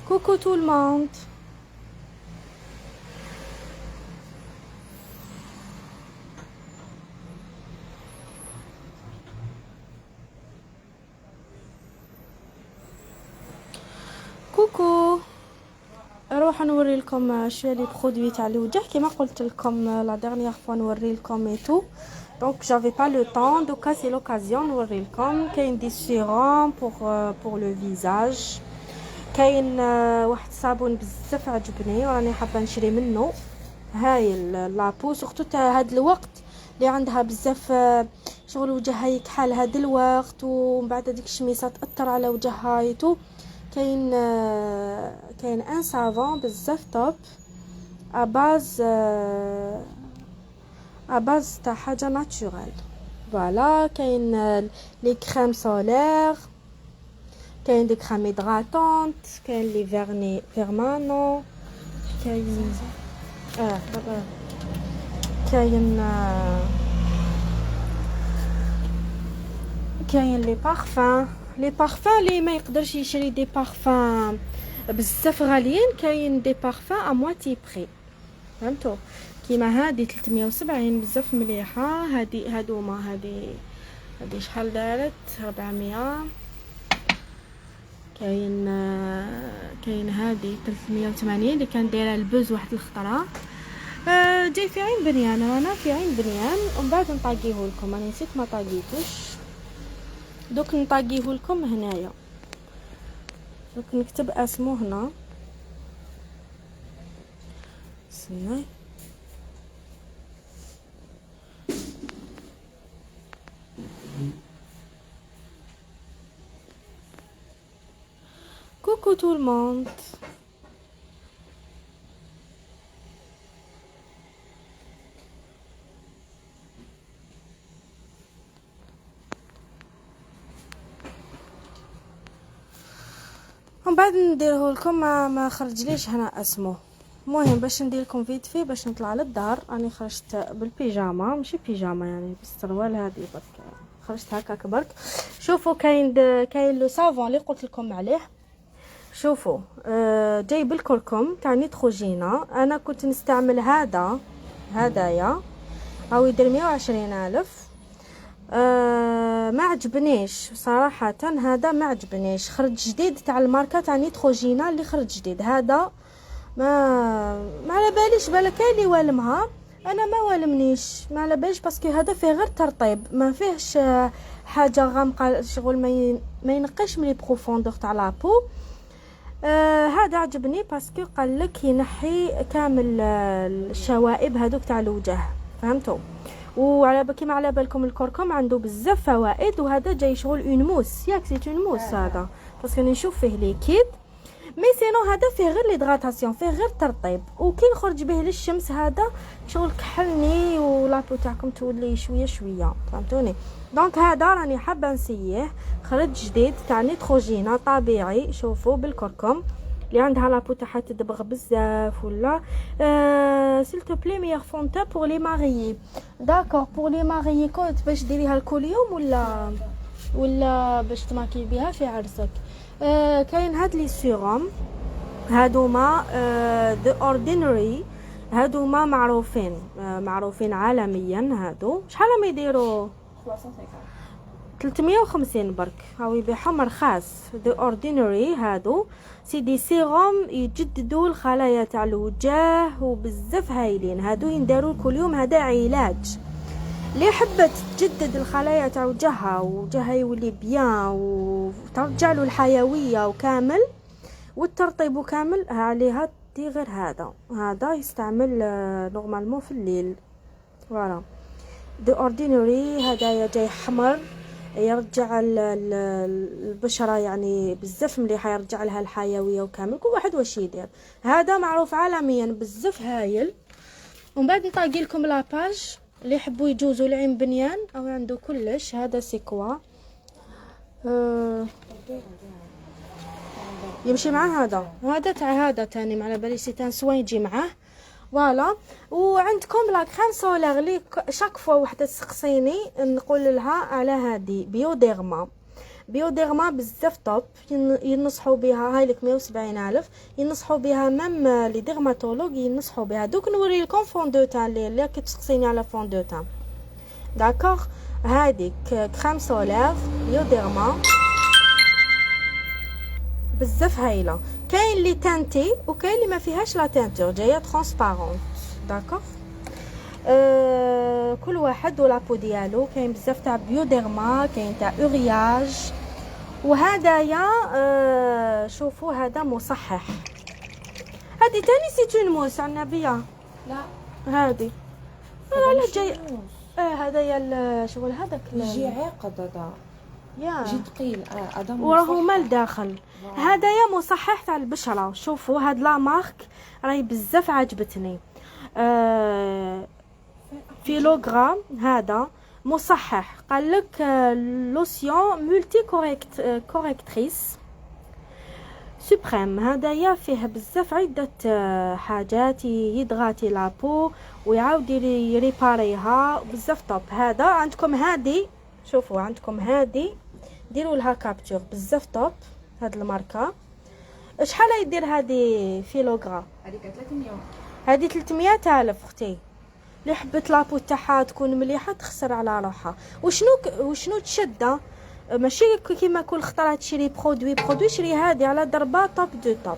Coucou tout le monde. كوكو، اروح نوري لكم شويه لي برودوي تاع الوجه كيما قلت لكم لا ديرنيير فوا نوري لكم اي تو. دونك جافي با لو طون، دوكا سي لوكازيون نوري لكم. كاين دي سيروم بور لو فيزاج، كاين واحد الصابون بزاف عجبني وراني حابه نشري منه. هايل لابو سورتو تاع هاد الوقت اللي عندها بزاف شغل وجهها يكحل هاد الوقت، ومن بعد ديك الشميسه تاثر على وجهها ايتو. كاين ان سافون بزاف توب اباز تاع حاجه ناتورال. فوالا كاين لي كريم سولير، كاين دي كريم هيدراتونت، كاين لي فيرني بيرمانون، كاين بابا كاين لي بارفان اللي ما يقدرش يشري دي بارفان بزاف غاليين. كاين دي بارفان ا مواتي بري، فهمتوا؟ كيما هادي 370 بزاف مليحه. هادي شحال دارت؟ 400. كاين هادي 380 اللي كان دايره البوز واحد الخطره. جاي في عين بنيان، رانا في عين بنيان. ومن بعد نطاقيه لكم، انا نسيت ما طاقيتوش، دوك نطاقيه لكم هنايا. دوك نكتب اسمه هنا، استنى. كوكو تو الموند. ومن بعد نديره لكم، ما خرجليش هنا اسمه. المهم باش ندير لكم فيديو فيه باش نطلع للدار. راني خرجت بالبيجاما، ماشي بيجاما يعني بالسروال هذه برك، خرجت هكاك برك. شوفوا كاين لو سافون اللي قلت لكم عليه. شوفوا جاي بالكركم تاع نيتروجينا. انا كنت نستعمل هدايا او يدير 120,000. ما عجبنيش صراحه، هذا ما عجبنيش. خرج جديد تاع الماركه تاع نيتروجينا اللي خرج جديد هذا. ما على باليش، بالك كاين اللي والمها، انا ما والمنيش، ما على باليش باسكو هذا فيه غير ترطيب، ما فيهش حاجه غامقه شغل ما ينقيش من لي بروفوندور تاع لابو. هذا عجبني باسكو قال لك ينحي كامل الشوائب هذوك تاع الوجه، فهمتوا؟ وعلى كيما على بالكم الكركم عنده بزاف فوائد، وهذا جاي شغل اون موس، ياك سي اون موس هذا باسكو نشوف فيه ليكيد. مي سينو هذا فيه غير ليدغاتاسيون، فيه غير ترطيب، وكي نخرج به للشمس هذا شغل كحلني ولابو تاعكم تولي شويه شويه، فهمتوني؟ دونك هذا راني حابه نسيه. خرج جديد تاع نيتروجينا طبيعي، شوفوا بالكركم اللي عندها لابو تاعها تدبغ بزاف. ولا سيل تو بلي ميغ فونتا بور لي ماريي. داكور بور لي ماريي كنت باش ديريها كل يوم ولا باش تماكي بها في عرسك. كاين هاد لي سيروم هادوما دو اوردينري، هادوما معروفين عالميا. هادو شحال ما يديروا 350 برك، هاو يبيعهم رخاص. دو اوردينري هادو سي دي سيروم يجددوا الخلايا تاع الوجه وبزاف هايلين. هادو ينداروا كل يوم، هذا علاج اللي حبت تجدد الخلايا تاع وجهها يولي بيان وترجع له الحيويه وكامل والترطيب وكامل عليها. دي غير هذا يستعمل نورمالمون في الليل. فوالا دي اوردينري هذا جاي حمر، يرجع البشره يعني بزاف مليحه، يرجع لها الحيويه وكامل. كل واحد واش يدير، هذا معروف عالميا بزاف هايل. ومن بعد نطاقي لكم لاباج اللي يحبوا يجوزوا لعين بنيان او عنده كلش. هذا سيكوا يمشي مع هذا تاع هذا تاني، على بالي سي تان سوين يجي معاه. فوالا وعندكم لا كريم سولير اللي شاك فوا وحده تسقسيني نقول لها على هذه بيوديرما. بيوديرما بزاف توب، ينصحوا بها. هاي لك 170,000 ينصحوا بها، ميم لي ديرماتولوج ينصحوا بها. دوك نوري لكم فون دو تان اللي كتسقسيني على فون دو تان. داكوغ، هذيك كريم سولير بيوديرما بزاف هايله. كاين لي تانتي وكاين اللي ما فيهاش لا تانتور، جايه ترانسبارونت. داكوغ، كل واحد ولابو ديالو. كاين بزاف تاع بيوديرما، كاين تاع اورياج. وهدايا شوفوا هذا مصحح. هذه تاني سيتون موس على النبيه. لا هذه لا جاي. هذايا شغل هذاك يجي عاقد هذا، يجي ثقيل. هذا وراهو مال داخل. هدايا مصحح تاع البشره. شوفوا هاد لا مارك راهي بزاف عجبتني. فيلوغرام هذا مصحح. قال لك لوسيون مولتي كوريكتريس سوبريم. هدايا فيه بزاف عده حاجات، يدغاتي لابو ويعاود يريباريها بزاف طوب. هذا عندكم هادي، شوفوا عندكم هادي ديروا لها كابتور بزاف طوب. هاد الماركه شحال يدير هادي فيلوغرام؟ هذيك 300. هادي 300,000 اختي. اللي حبت لابو تاعها تكون مليحه تخسر على روحها. وشنو تشده؟ ماشي كيما كل خطره تشري برودوي شري هادي على ضربه طوب دو طوب.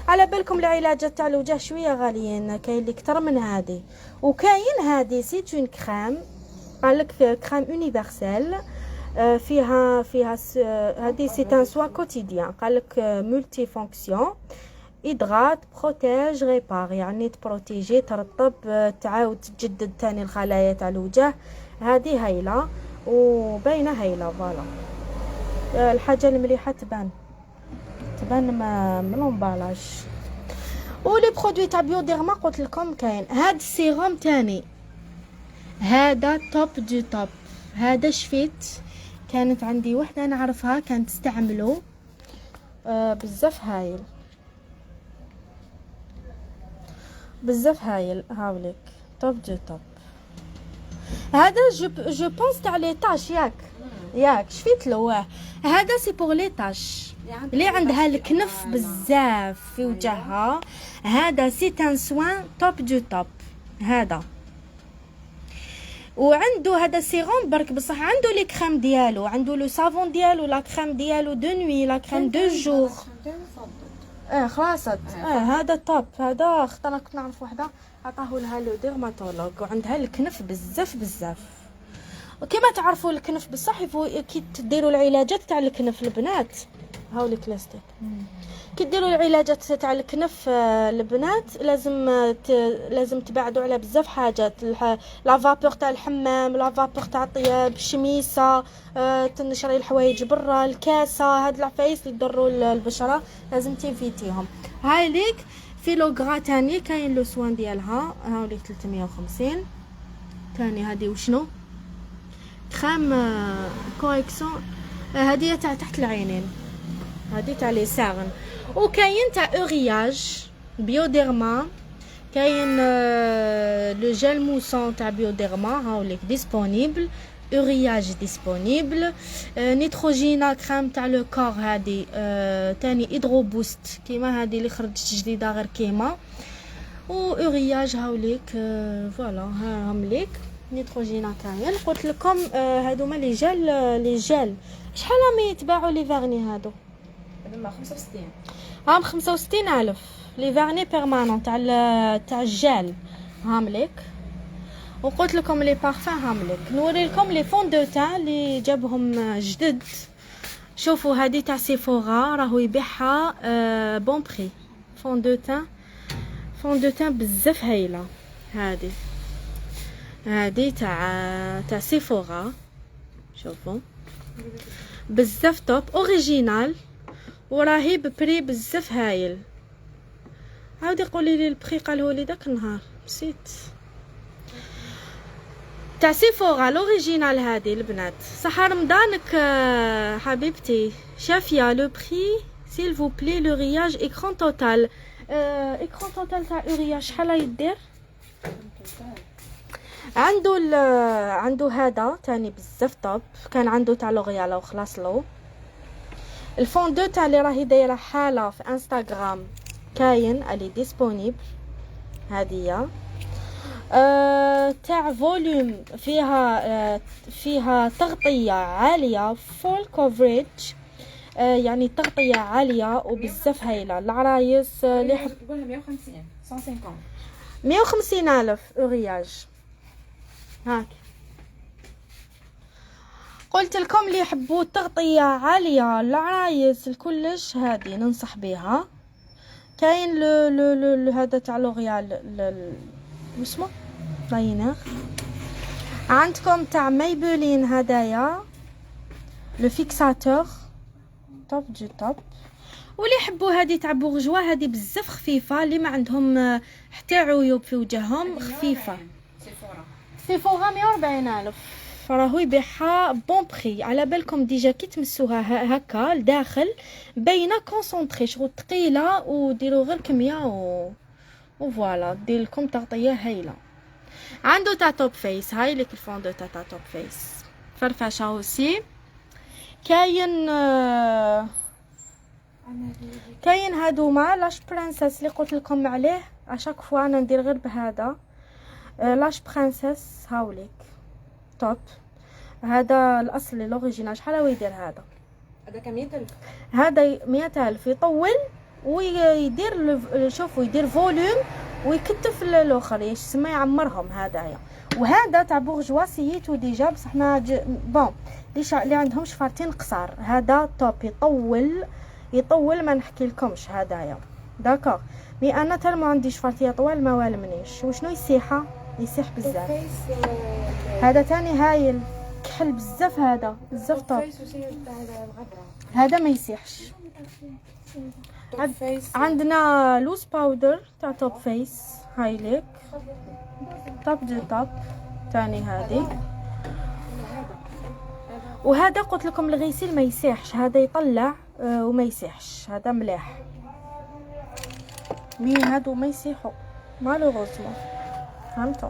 على بالكم العلاجات تاع الوجه شويه غاليين، كاين اللي اكثر من هادي. وكاين هادي سيت اون كريم، قالك كريم يونيفرسيل. فيها هادي سي ان سوا كوتيديان. قالك مولتي فونكسيون، إدغات، بروتيج، ريبار، يعني تبروتيجي، ترطب، تعاود تجدد تاني الخلايا تاع الوجه. هذه هايله وباينه هايله. فوالا الحاجه المليحه تبان من لومبالاج. ولي برودوي تاع بيوديرما قلت لكم كاين. هاد السيروم تاني هذا توب دو توب. هذا شفيت كانت عندي وحده نعرفها كانت تستعمله بزاف هايل بزاف هايل. هاوليك توب دو توب. هذا جو بونس تاع لي طاش. ياك شفيت له. هذا سي بور لي طاش اللي عندها الكنف بزاف في وجهها. هذا سي ان سوان توب دو توب. هذا وعنده هذا سيروم برك بصح عنده لي كريم ديالو، عنده لو سافون ديالو، لا كريم ديالو دو نوي، لا كريم دو جور. خلاصت. هذا طاب. هذا خطره كنت نعرف وحده عطاه لها لو ديرماتولوج وعندها الكنف بزاف. وكما تعرفوا الكنف بصح كي تديروا العلاجات تاع الكنف البنات هاولي كلاستيك. كي ديروا العلاجات تاع الكنف البنات لازم تبعدوا على بزاف حاجات. لا فابور تاع الحمام، لا فابور تاع الطياب، الشميسه، تنشري الحوايج برا، الكاسه. هاد العفايس اللي يضروا البشره لازم تيفيتيهم. هاي ليك فيلوغرا تاني كاين لو سوان ديالها. هاوليك 350 تاني. هادي وشنو كريم كوريكسيون. هادي تاع تحت العينين، هادي تاع لي ساغن. وكاين تاع اورياج بيوديرما. كاين لو جيل موسون تاع بيوديرما هاوليك ديسپونيبل. اورياج ديسپونيبل. نيتروجينا كريم تاع لو كور. هادي تاني هيدرو بوست كيما هادي اللي خرجت جديده غير كيما. و اورياج هاوليك فوالا هاهم ليك. نيتروجينا كاين. قلت لكم هادوما لي جيل شحال راهم يتباعوا لي فيرني هادو؟ هذوما 65. هام 65,000 لي فيرني بيرمانون تاع الجال هام ليك. وقلت لكم لي بارفان هام ليك. نوري لكم لي فون دو تان اللي جابهم جدد. شوفوا هادي تاع سيفورا راهو يبيعها بون بري. فون دو تان بزاف هايله. هادي تاع سيفورا. شوفوا بزاف توب اوريجينال وراهي ببري بزاف هايل. عاودي قولي لي البري قالوا لي داك النهار نسيت. تاع سيفورا لوريجينال هادي البنات. صح رمضانك حبيبتي شافيه لو بري سيل فو بلي لو رياج ايكران توتال. ايكران توتال تاع اورياج شحال يدير؟ عنده هذا تاني بزاف طوب. كان عنده تاع لوريال وخلاص له. الفوندو تاع اللي راهي دايره حاله في انستغرام كاين الي ديسپونيبل هذه تاع فوليوم فيها تغطيه عاليه فول كوفريج يعني تغطيه عاليه وبزاف هايله العرايس اللي يحب. قولها 150 150 150 الف اورياج هاك. قلت لكم اللي يحبوا تغطيه عاليه العرايس الكلش هذه ننصح بها. كاين لو هذا تاع لوريال اسمه لاينر. عندكم تاع مايبلين هدايا لو فيكساتور توب دو توب. واللي يحبوا هذه تاع بورجوا هذه بزاف خفيفه اللي ما عندهم حتى عيوب في وجههم خفيفه. سيفورا 140 الف راهو يبيعها بون بري. على بالكم ديجا كي تمسوها هكا لداخل باينه كونسونطري شغل ثقيله وديروا غير كميه وفوالا دير لكم تغطيه هايله. عنده تاع توب فيس هاي ليك الفوندو تاع توب فيس فرفشه اوسي. كاين هادوما لاش برانسيس اللي قلت لكم عليه اشاك فوا انا ندير غير بهذا لاش برانسيس هاوليك توب. هذا الاصلي لوريجينال شحال هو يدير هذا كم 100,000 هذا 100,000 يطول ويدير شوفوا يدير فوليوم ويكتف الاخر يسمى يعمرهم هذايا. وهذا تاع بورجوا سيتو ديجا بصح ما بون اللي عندهم شفارتين قصار هذا توب يطول ما نحكي لكمش هذايا داكوغ. مي انا تال ما عنديش شفارتيه طوال ما والمنيش. وشنو يسيح بزاف. هذا تاني هايل كحل بزاف هذا بزاف طوب. هذا ما يسيحش. عندنا لوز باودر تاع توب فيس هايليك توب دو توب تاني هذه. وهذا قلت لكم الغسيل ما يسيحش هذا يطلع وما يسيحش هذا مليح. مي هادو ما يسيحوا مالوغوزمون فهمتوا.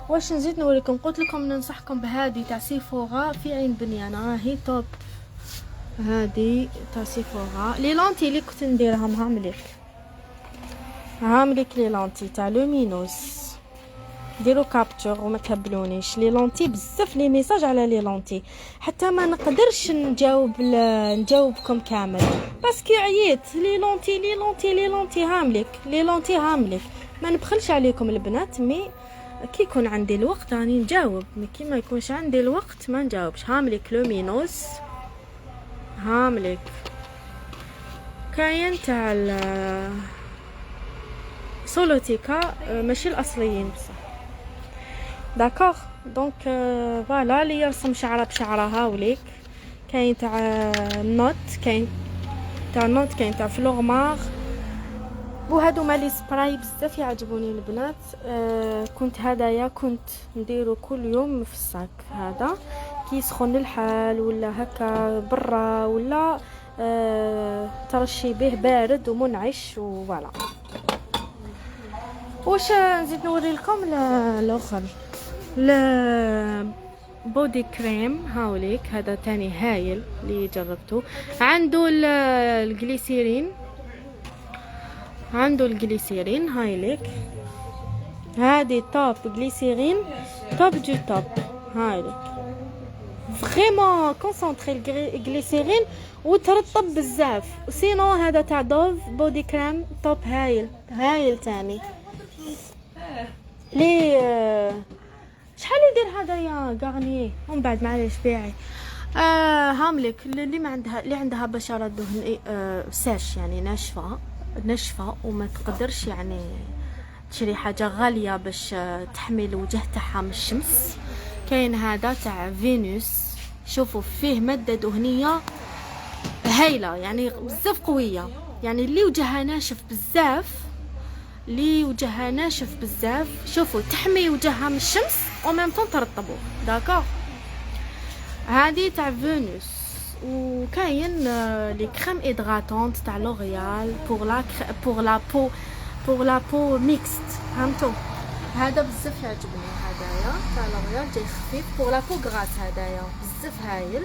واش نزيد نوريكم قلت لكم ننصحكم بهذه تاع سيفورا في عين بنيانه راهي توب. هذه تاع سيفورا لي لونتي اللي كنت نديرهم هامليك لي لونتي تاع لومينوس ديروا كابتشر وما تهبلونيش. لي لونتي بزاف لي ميساج على لي لونتي حتى ما نقدرش نجاوبكم كامل باسكو عييت. لي لونتي هامليك ما نبخلش عليكم البنات. مي كي يكون عندي الوقت راني نجاوب مي كي ما يكونش عندي الوقت ما نجاوبش. هامليك لومينوس هامليك. كاين تاع سولوتيكا ماشي الاصليين بصح داكوغ. دونك فوالا لي يرسم شعره بشعره هاوليك. كاين تاع نوت كاين تاع فلوغمار. وهادو مالي سبراي بزاف يعجبوني البنات. كنت هدايا كنت نديرو كل يوم في الصاك هذا كي يسخن الحال ولا هكا برا ولا ترشي به بارد ومنعش وفوالا. واش نزيد نوري لكم الاخر بودي كريم هاوليك. هذا تاني هايل اللي جربته. عنده الجليسيرين هايليك. هذه توب جليسيرين توب دو توب هايليك فريمون كونسونطري الجليسيرين وترطب بزاف. سينو هذا تاع دوف بودي كريم توب هايل تاني لي شحال يدير هذا يا غارني ومن بعد معليش بيعي. هاملك اللي ما عندها اللي عندها بشره دهن ساش يعني ناشفه وما تقدرش يعني تشري حاجه غاليه باش تحمي الوجه تاعها من الشمس. كاين هذا تاع فينوس شوفوا فيه ماده دهنيه هايله يعني بزاف قويه. يعني اللي وجهها ناشف بزاف شوفوا تحمي وجهها من الشمس وميم طون ترطبوه داكوغ. هذه تاع فينوس. وكاين لي كريم ادغاتونت تاع لوريال بور لا بو ميكست فهمتوا. هذا بزاف يعجبني هذايا تاع لوريال جاي خفيف بور لا بو غراس هذايا بزاف هايل.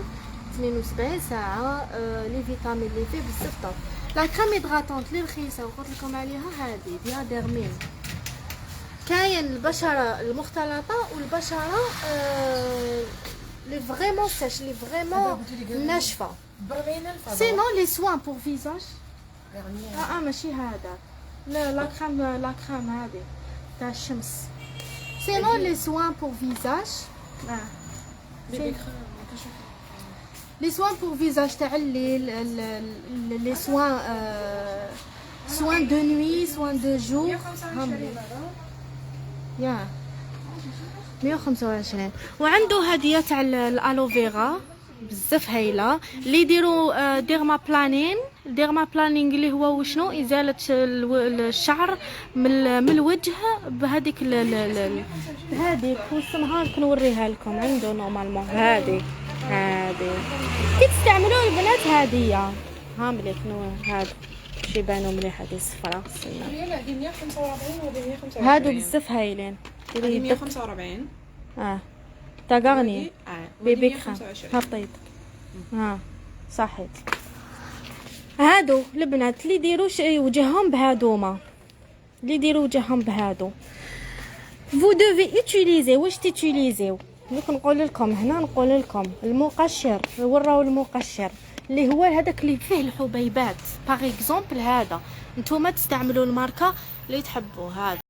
72 ساعه. لي فيتامين اللي فيه بزاف طاب. لا كريم هيدراتونت اللي رخيصه وقلت لكم عليها هذه ديال ديرمين. كاين البشره المختلطه والبشره لي فريمون سيش لي فريمون ناشفه. سينو لي سوان بور فيزاج ماشي هذا. لا لا كريم هذه تاع الشمس. سينو لي سوان بور فيزاج لي سوان بور فيزاج تاع الليل. لي سوان سوان دو نوي سوان دو جور يا 125. وعنده هديه تاع الالوفيرا بزاف هايله اللي يديروا ديرما بلانين اللي هو وشنو ازاله الشعر من الوجه بهذيك هذيك واسمها نوريها لكم. عنده نورمالمون هذه كي تستعملوا البنات هذه هاملك هذا باش يبانوا مليح. هذه الصفراء هذه 145 وهذه 125. هادو بزاف هايلين. هذه 145 تاع غارني بيبي كريم 125. هبطيت صحيت. هادو البنات اللي يديروا وجههم بهادوما اللي يديروا وجههم بهادو vous devez utiliser واش تيتيليزيو. نقول لكم هنا نقول لكم المقشر وراو المقشر اللي هو هذاك اللي فيه الحبيبات باغ اكزومبل. هذا نتوما تستعملوا الماركه اللي تحبوا. هذا